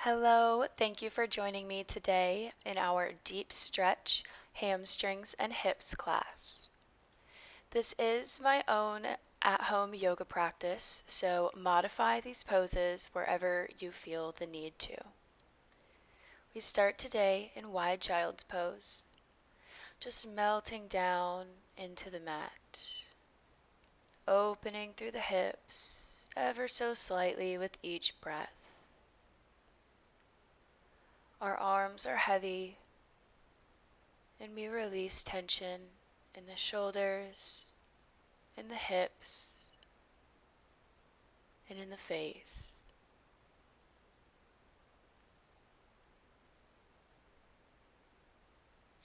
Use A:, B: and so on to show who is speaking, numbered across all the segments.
A: Hello, thank you for joining me today in our deep stretch, hamstrings, and hips class. This is my own at-home yoga practice, so modify these poses wherever you feel the need to. We start today in wide child's pose, just melting down into the mat, opening through the hips ever so slightly with each breath. Our arms are heavy, and we release tension in the shoulders, in the hips, and in the face.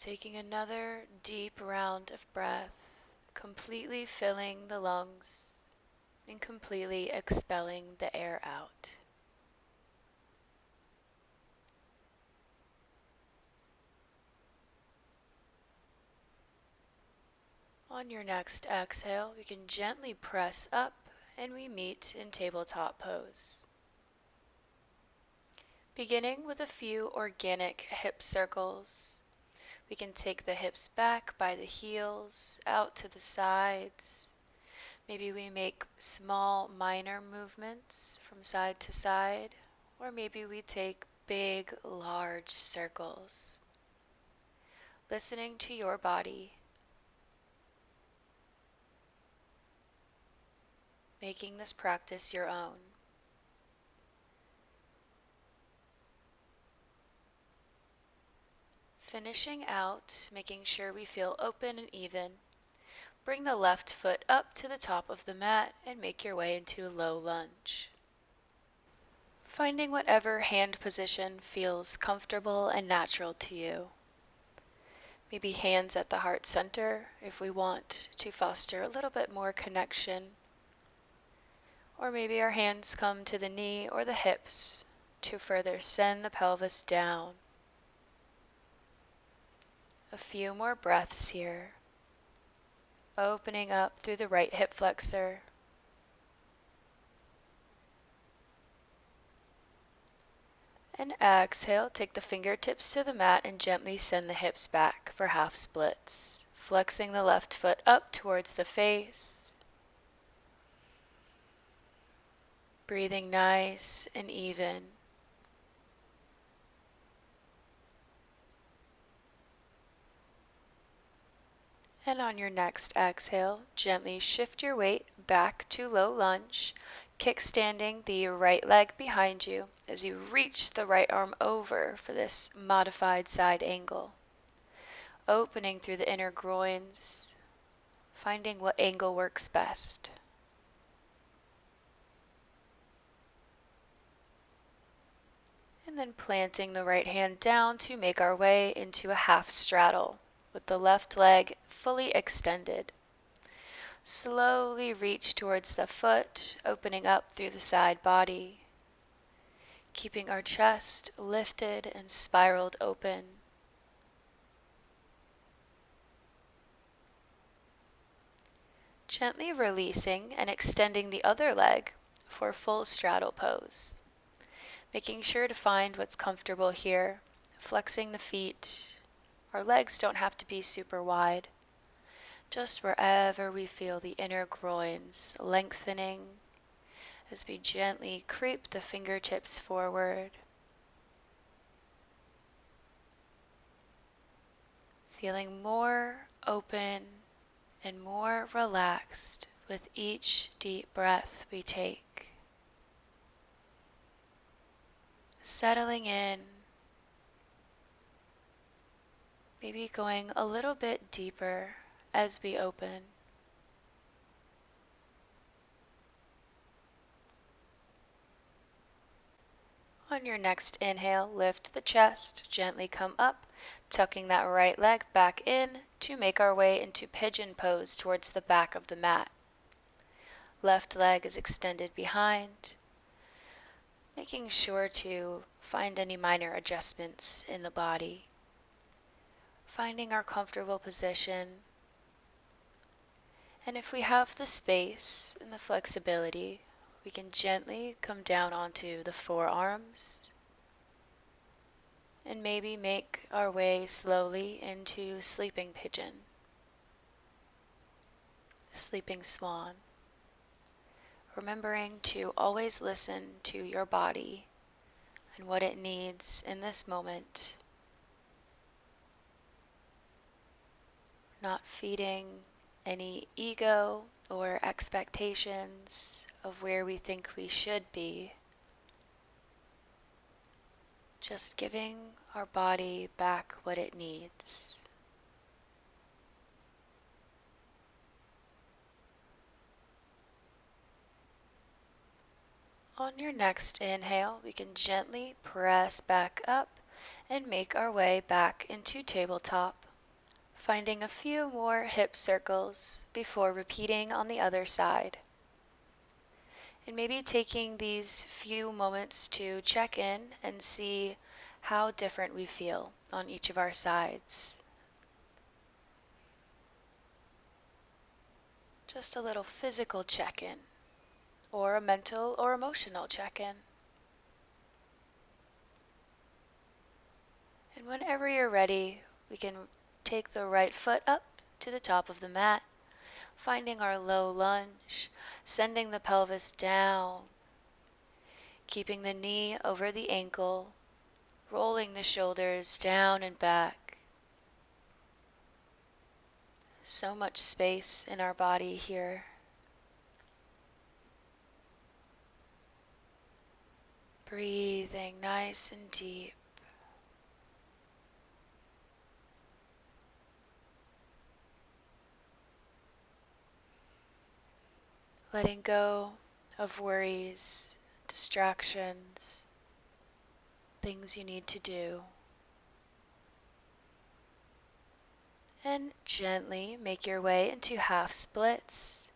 A: Taking another deep round of breath, completely filling the lungs and completely expelling the air out. On your next exhale, you can gently press up and we meet in tabletop pose. Beginning with a few organic hip circles, we can take the hips back by the heels, out to the sides. Maybe we make small minor movements from side to side, or maybe we take big, large circles. Listening to your body, making this practice your own. Finishing out, making sure we feel open and even. Bring the left foot up to the top of the mat and make your way into a low lunge. Finding whatever hand position feels comfortable and natural to you. Maybe hands at the heart center if we want to foster a little bit more connection. Or maybe our hands come to the knee or the hips to further send the pelvis down. A few more breaths here. Opening up through the right hip flexor. And exhale, take the fingertips to the mat and gently send the hips back for half splits. Flexing the left foot up towards the face. Breathing nice and even. And on your next exhale, gently shift your weight back to low lunge, kickstanding the right leg behind you as you reach the right arm over for this modified side angle. Opening through the inner groins, finding what angle works best. And then planting the right hand down to make our way into a half straddle with the left leg fully extended. Slowly reach towards the foot, opening up through the side body, keeping our chest lifted and spiraled open. Gently releasing and extending the other leg for full straddle pose. Making sure to find what's comfortable here, flexing the feet. Our legs don't have to be super wide. Just wherever we feel the inner groins lengthening as we gently creep the fingertips forward. Feeling more open and more relaxed with each deep breath we take. Settling in, maybe going a little bit deeper as we open. On your next inhale, lift the chest, gently come up, tucking that right leg back in to make our way into pigeon pose towards the back of the mat. Left leg is extended behind, making sure to find any minor adjustments in the body. Finding our comfortable position. And if we have the space and the flexibility, we can gently come down onto the forearms And maybe make our way slowly into sleeping pigeon, sleeping swan, remembering to always listen to your body and what it needs in this moment, not feeding any ego or expectations of where we think we should be, just giving our body back what it needs. On your next inhale, we can gently press back up and make our way back into tabletop, finding a few more hip circles before repeating on the other side. And maybe taking these few moments to check in and see how different we feel on each of our sides. Just a little physical check-in, or a mental or emotional check-in. And whenever you're ready, we can take the right foot up to the top of the mat, finding our low lunge, sending the pelvis down, keeping the knee over the ankle, rolling the shoulders down and back. So much space in our body here. Breathing nice and deep. Letting go of worries, distractions, things you need to do. And gently make your way into half splits,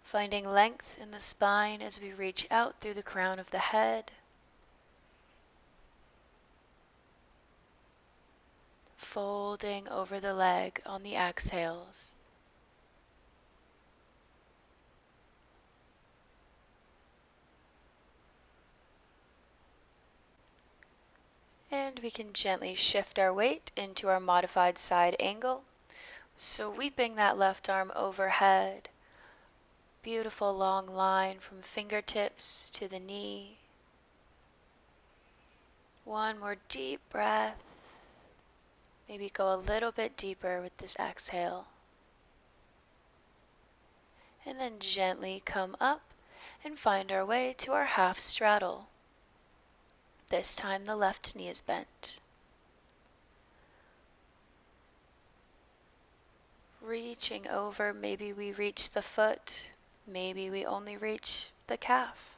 A: finding length in the spine as we reach out through the crown of the head, folding over the leg on the exhales. And we can gently shift our weight into our modified side angle, sweeping that left arm overhead. Beautiful long line from fingertips to the knee. One more deep breath. Maybe go a little bit deeper with this exhale. And then gently come up and find our way to our half straddle. This time the left knee is bent. Reaching over, maybe we reach the foot, maybe we only reach the calf.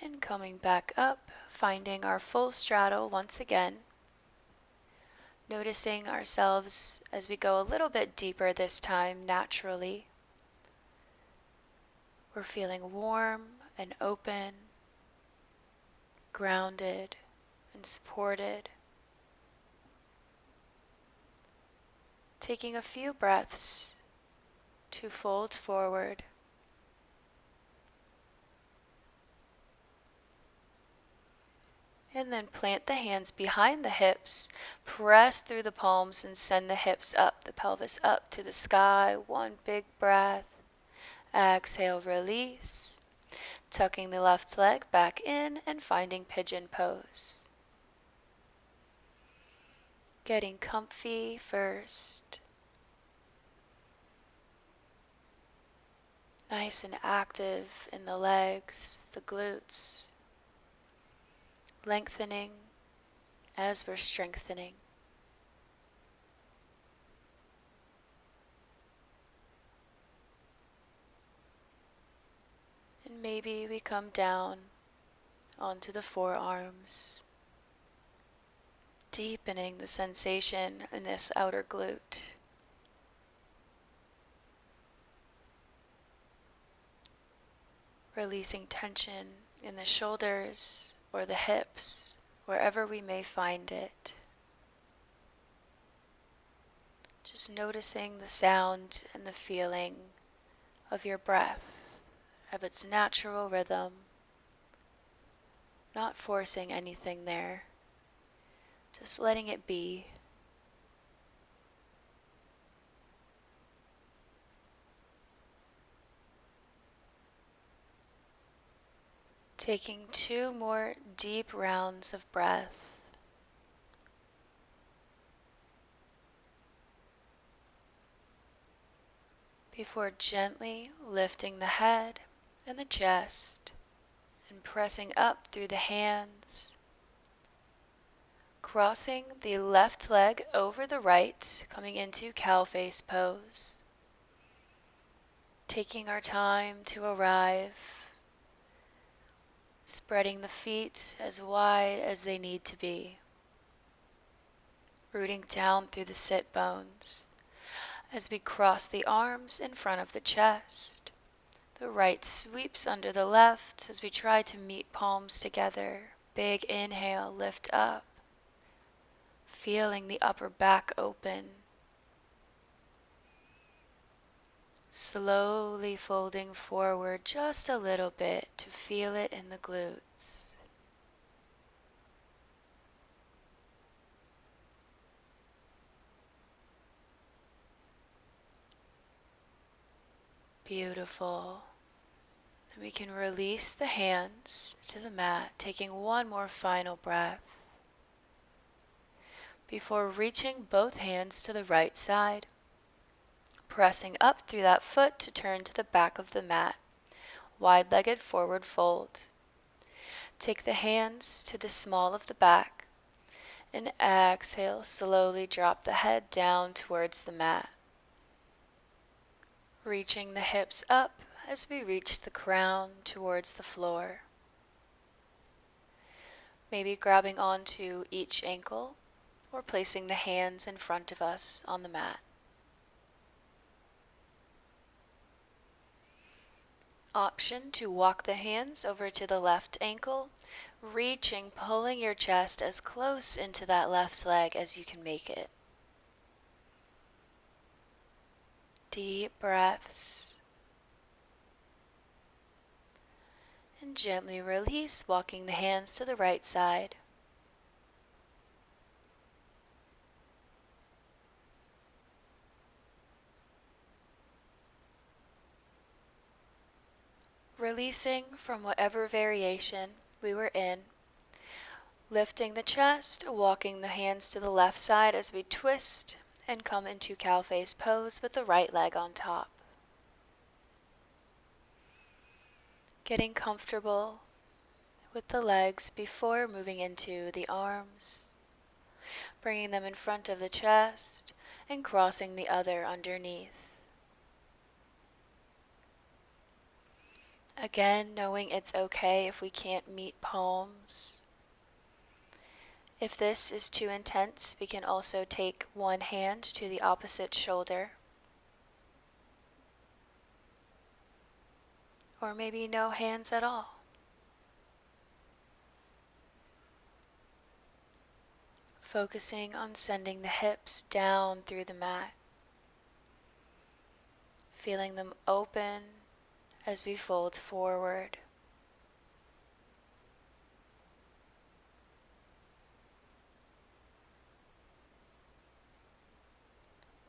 A: And coming back up, finding our full straddle once again. Noticing ourselves as we go a little bit deeper this time naturally. We're feeling warm and open, grounded and supported. Taking a few breaths to fold forward. And then plant the hands behind the hips, press through the palms and send the hips up, the pelvis up to the sky. One big breath. Exhale, release. Tucking the left leg back in and finding pigeon pose. Getting comfy first. Nice and active in the legs, the glutes. Lengthening as we're strengthening. And maybe we come down onto the forearms, deepening the sensation in this outer glute. Releasing tension in the shoulders or the hips, wherever we may find it. Just noticing the sound and the feeling of your breath, of its natural rhythm, not forcing anything there, just letting it be. Taking 2 more deep rounds of breath. Before gently lifting the head and the chest and pressing up through the hands, crossing the left leg over the right, coming into cow face pose. Taking our time to arrive, spreading the feet as wide as they need to be, rooting down through the sit bones as we cross the arms in front of the chest. The right sweeps under the left as we try to meet palms together. Big inhale, lift up, feeling the upper back open. Slowly folding forward just a little bit to feel it in the glutes. Beautiful. And we can release the hands to the mat, taking one more final breath before reaching both hands to the right side, pressing up through that foot to turn to the back of the mat, wide-legged forward fold. Take the hands to the small of the back and exhale, slowly drop the head down towards the mat. Reaching the hips up as we reach the crown towards the floor. Maybe grabbing onto each ankle or placing the hands in front of us on the mat. Option to walk the hands over to the left ankle, reaching, pulling your chest as close into that left leg as you can make it. Deep breaths. And gently release, walking the hands to the right side. Releasing from whatever variation we were in. Lifting the chest, walking the hands to the left side as we twist and come into cow face pose with the right leg on top. Getting comfortable with the legs before moving into the arms, bringing them in front of the chest and crossing the other underneath. Again, knowing it's okay if we can't meet palms. If this is too intense, we can also take one hand to the opposite shoulder. Or maybe no hands at all. Focusing on sending the hips down through the mat. Feeling them open as we fold forward.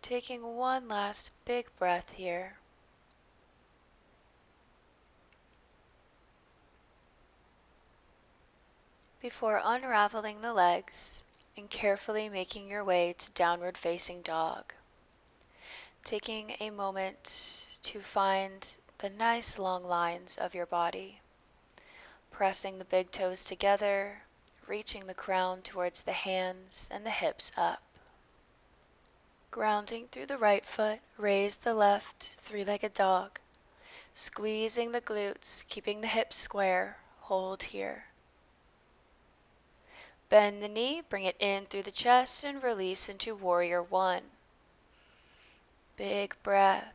A: Taking one last big breath here. Before unraveling the legs and carefully making your way to downward facing dog. Taking a moment to find the nice long lines of your body. Pressing the big toes together, reaching the crown towards the hands and the hips up. Grounding through the right foot, raise the left three-legged dog. Squeezing the glutes, keeping the hips square, hold here. Bend the knee, bring it in through the chest and release into warrior one. Big breath.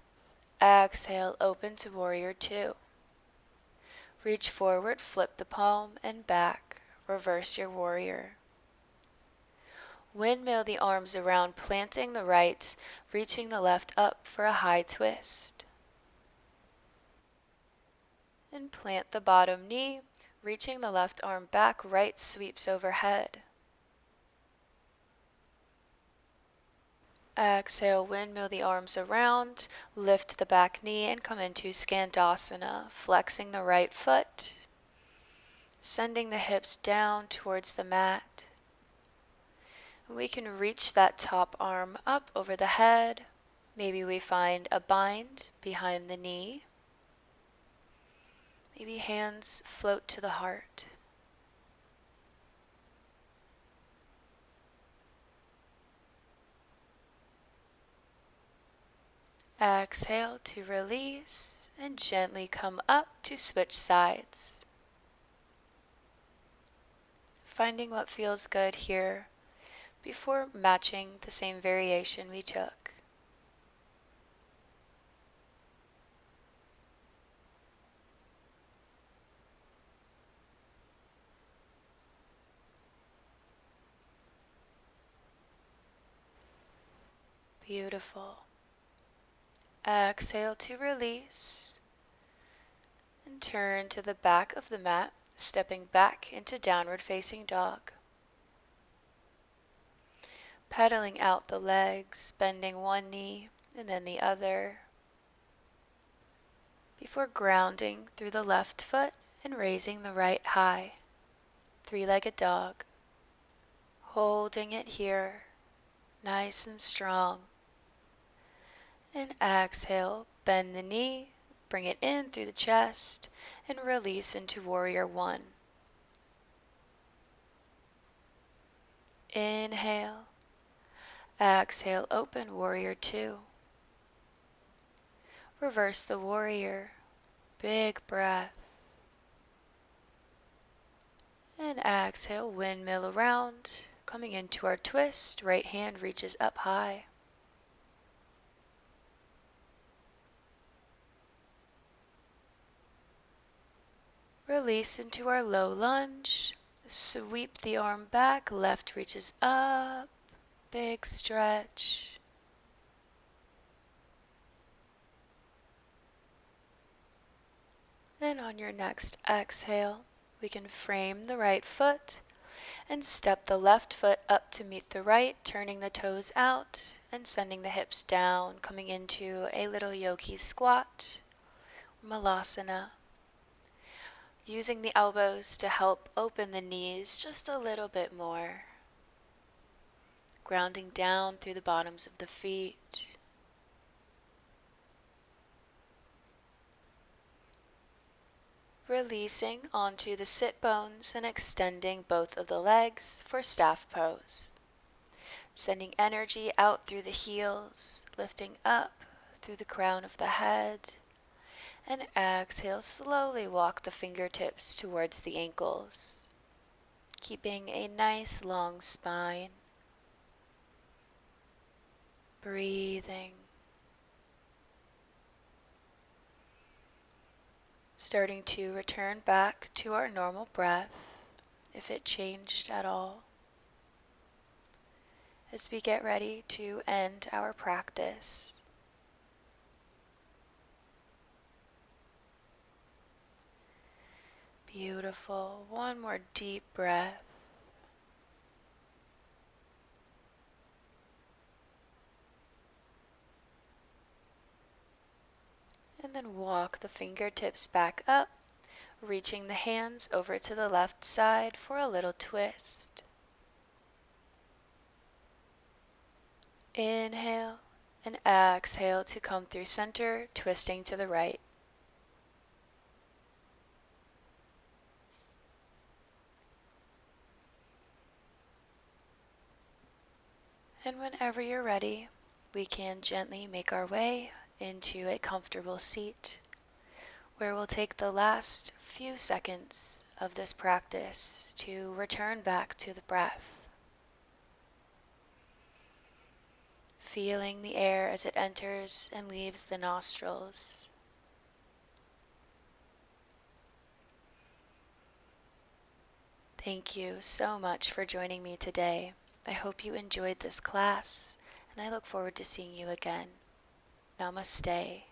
A: Exhale, open to warrior two. Reach forward, flip the palm and back. Reverse your warrior. Windmill the arms around, planting the right, reaching the left up for a high twist. And plant the bottom knee, reaching the left arm back, right sweeps overhead. Exhale, windmill the arms around, lift the back knee and come into Skandasana, flexing the right foot, sending the hips down towards the mat. We can reach that top arm up over the head. Maybe we find a bind behind the knee. Maybe hands float to the heart. Exhale to release and gently come up to switch sides. Finding what feels good here before matching the same variation we took. Beautiful. Exhale to release and turn to the back of the mat, stepping back into downward facing dog. Pedaling out the legs, bending one knee and then the other, before grounding through the left foot and raising the right high. Three-legged dog. Holding it here, nice and strong. And exhale, bend the knee, bring it in through the chest, and release into Warrior One. Inhale. Exhale, open Warrior Two. Reverse the warrior. Big breath. And exhale, windmill around. Coming into our twist, right hand reaches up high. Release into our low lunge. Sweep the arm back, left reaches up. Big stretch. Then on your next exhale, we can frame the right foot and step the left foot up to meet the right, turning the toes out and sending the hips down, coming into a little yogi squat, malasana. Using the elbows to help open the knees just a little bit more. Grounding down through the bottoms of the feet. Releasing onto the sit bones and extending both of the legs for staff pose. Sending energy out through the heels, lifting up through the crown of the head. And exhale, slowly walk the fingertips towards the ankles, keeping a nice long spine. Breathing. Starting to return back to our normal breath, if it changed at all, as we get ready to end our practice. Beautiful. One more deep breath. And then walk the fingertips back up, reaching the hands over to the left side for a little twist. Inhale and exhale to come through center, twisting to the right. And whenever you're ready, we can gently make our way into a comfortable seat, where we'll take the last few seconds of this practice to return back to the breath. Feeling the air as it enters and leaves the nostrils. Thank you so much for joining me today. I hope you enjoyed this class, and I look forward to seeing you again. Namaste.